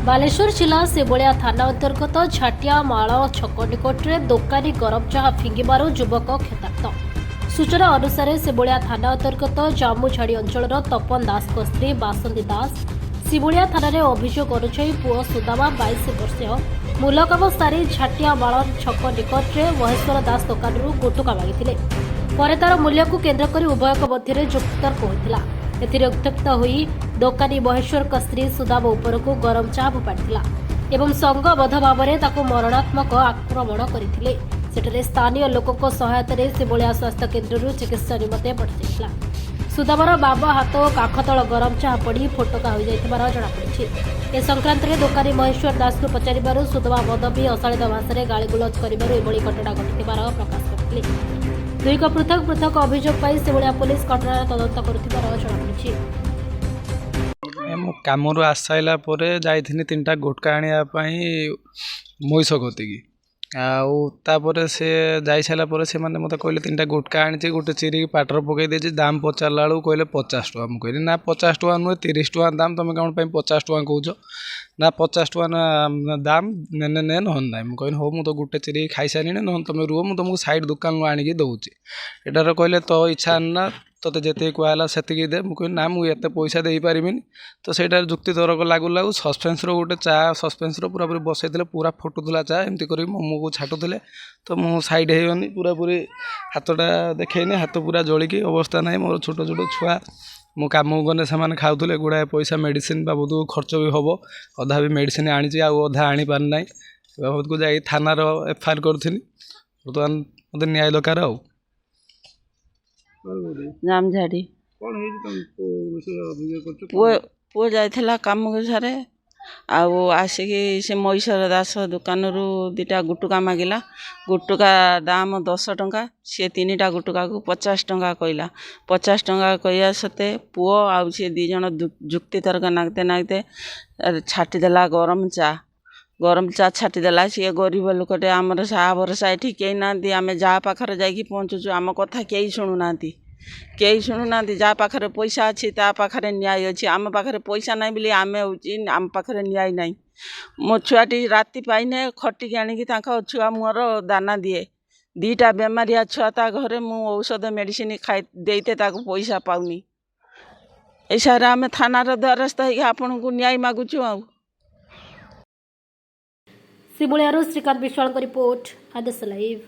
बालेश्वर जिला सेबलिया थाना अंतर्गत झाटियामाल छक निकटରେ ଦୋକାନୀ ଗରମ ଚାହା ଫିଙ୍ଗିବାରୁ ଯୁବକ କ୍ଷତାକ୍ତ। सूचना अनुसार सेबलिया थाना अंतर्गत जामुझाड़ी अंचल तपन दास स्त्री बासंती दास सिबुलिया थाना रे अभियोग अनुଯାयी पुओ सुदामा 22 वर्षीय मूलकाम सारी झाटियामाल छक निकटରେ महेश्वर दास दुकान गुटुका मागिथिले। ପରେ ତାର मूल्यକୁ केन्द्र କରି ଉଭୟଙ୍କ ମଧ୍ୟରେ ଯୁକ୍ତତର୍କ ହୋଇଥିଲା। ଏଥିରେ ଉତ୍ତ୍ୟକ୍ତ ହୋଇ ଦୋକାନୀ ମହେଶ୍ୱରଙ୍କ ସ୍ତ୍ରୀ ସୁଦାମ ଉପରକୁ ଗରମ ଚା ଫୋପାଡ଼ିଥିଲା ଏବଂ ସଂଘବଦ୍ଧ ଭାବରେ ତାକୁ ମରଣାତ୍ମକ ଆକ୍ରମଣ କରିଥିଲେ। ସେଠାରେ ସ୍ଥାନୀୟ ଲୋକଙ୍କ ସହାୟତାରେ ସେଭଳିଆ ସ୍ୱାସ୍ଥ୍ୟ କେନ୍ଦ୍ରରୁ ଚିକିତ୍ସା ନିମନ୍ତେ ପଠାଯାଇଥିଲା। ସୁଦାମର ବାମ ହାତ ଓ କାଖତଳ ଗରମ ଚା ପଡ଼ି ଫୋଟକା ହୋଇଯାଇଥିବାର ଜଣାପଡ଼ିଛି। ଏ ସଂକ୍ରାନ୍ତରେ ଦୋକାନୀ ମହେଶ୍ୱର ଦାସଙ୍କୁ ପଚାରିବାରୁ ସୁଦାମା ମଦ ପିଇ ଅଶାଳୀନ ଭାଷାରେ ଗାଳିଗୁଲଜ କରିବାରୁ ଏଭଳି ଘଟଣା ଘଟିଥିବାର ପ୍ରକାଶ କରିଥିଲେ। ଦୁଇକ ପୃଥକ ପୃଥକ ଅଭିଯୋଗ ପାଇ ସେଭଳିଆ ପୁଲିସ ଘଟଣାର ତଦନ୍ତ କରୁଥିବାର ଜଣାପଡ଼ିଛି। ମୁଁ କାମରୁ ଆସି ସାରିଲା ପରେ ଯାଇଥିଲି 3ଟା ଗୁଟକା ଆଣିବା ପାଇଁ ମହିଷ କତିକି। ଆଉ ତାପରେ ସେ ଯାଇ ସାରିଲା ପରେ ସେମାନେ ମୋତେ କହିଲେ 3ଟା ଗୁଟକା ଆଣିଛି, ଗୋଟେ ଚିରିକି ପାଟରେ ପକାଇ ଦେଇଛି। ଦାମ ପଚାରିଲା ବେଳକୁ କହିଲେ 50 ଟଙ୍କା। ମୁଁ କହିଲି ନା 50 ଟଙ୍କା ନୁହେଁ, 30 ଟଙ୍କା ଦାମ, ତୁମେ କ'ଣ ପାଇଁ 50 ଟଙ୍କା କହୁଛ? ନା 50 ଟଙ୍କା ଦାମ, ନେ ନହେଲେ ନାହିଁ। ମୁଁ କହିଲି ହଉ, ମୁଁ ତ ଗୋଟେ ଚିରିକି ଖାଇସାରିଣି, ନହେଲେ ତୁମେ ରୁହ, ମୁଁ ତୁମକୁ ସାଇଡ଼ ଦୋକାନରୁ ଆଣିକି ଦେଉଛି। ଏଟାରେ କହିଲେ ତୋ ଇଚ୍ଛା ନା, ତୋତେ ଯେତିକି କୁହାହେଲା ସେତିକି ଦେ। ମୁଁ କହିଲି ନା, ମୁଁ ଏତେ ପଇସା ଦେଇପାରିବିନି। ତ ସେଇଟାରେ ଯୁକ୍ତି ତର୍କ ଲାଗୁ ଲାଗୁ ସସ୍ପେନ୍ସର ଗୋଟେ ଚା ସସ୍ପେନ୍ସର ପୁରାପୁରି ବସେଇଥିଲେ, ପୁରା ଫୁଟୁଥିଲା ଚା, ଏମିତି କରିକି ମୋ ମୁହଁକୁ ଛାଟୁଥିଲେ। ତ ମୁଁ ସାଇଡ଼ ହେଇଗନି, ପୁରାପୁରି ହାତଟା ଦେଖେଇନି, ହାତ ପୁରା ଜଳିକି ଅବସ୍ଥା ନାହିଁ। ମୋର ଛୋଟ ଛୋଟ ଛୁଆ, ମୁଁ କାମକୁ ଗଲେ ସେମାନେ ଖାଉଥିଲେ। ଗୁଡ଼ାଏ ପଇସା ମେଡ଼ିସିନ ବାବଦକୁ ଖର୍ଚ୍ଚ ବି ହେବ। ଅଧା ବି ମେଡ଼ିସିନ ଆଣିଛି, ଆଉ ଅଧା ଆଣିପାରି ନାହିଁ। ଏ ବାବଦକୁ ଯାଇ ଥାନାର FIR କରିଥିଲି। ବର୍ତ୍ତମାନ ମୋତେ ନ୍ୟାୟ ଦରକାର। ଆଉ ଜାମଝାଡ଼ି ପୁଅ ଯାଇଥିଲା କାମକୁ ସାରେ, ଆଉ ଆସିକି ସେ ମହିଶ୍ୱର ଦାସ ଦୋକାନରୁ 2ଟା ଗୁଟୁକା ମାଗିଲା। ଗୁଟୁକା ଦାମ 10 ଟଙ୍କା, ସେ 3ଟା ଗୁଟୁକାକୁ 50 ଟଙ୍କା କହିଲା। 50 ଟଙ୍କା କହିବା ସତ୍ତ୍ୱେ ପୁଅ ଆଉ ସେ 2 ଜଣ ଯୁକ୍ତି ତର୍କ ନାଗତେ ଛାଟିଦେଲା ଗରମ ଚା ଛାଟିଦେଲା। ସିଏ ଗରିବ ଲୋକଟେ, ଆମର ସାହା ଭରସା ଏଠି କେହି ନାହାନ୍ତି। ଆମେ ଯାହା ପାଖରେ ଯାଇକି ପହଞ୍ଚୁଛୁ, ଆମ କଥା କେହି ଶୁଣୁନାହାନ୍ତି। ଯାହା ପାଖରେ ପଇସା ଅଛି ତା ପାଖରେ ନ୍ୟାୟ ଅଛି। ଆମ ପାଖରେ ପଇସା ନାହିଁ ବୋଲି ଆମେ ହେଉଛି, ଆମ ପାଖରେ ନ୍ୟାୟ ନାହିଁ। ମୋ ଛୁଆଟି ରାତି ପାଇନେ ଖଟିକି ଆଣିକି ତାଙ୍କ ଛୁଆ ମୋର ଦାନା ଦିଏ। 2ଟା ବେମାରିଆ ଛୁଆ ତା ଘରେ, ମୁଁ ଔଷଧ ମେଡ଼ିସିନ ଦେଇତେ ତାକୁ ପଇସା ପାଉନି। ଏଇ ସାରା ଆମେ ଥାନାର ଦ୍ୱାରସ୍ଥ ହେଇକି ଆପଣଙ୍କୁ ନ୍ୟାୟ ମାଗୁଛୁ। ଆଉ सिबुलियारू श्रीकांत विश्वाल रिपोर्ट आदेश लाइव।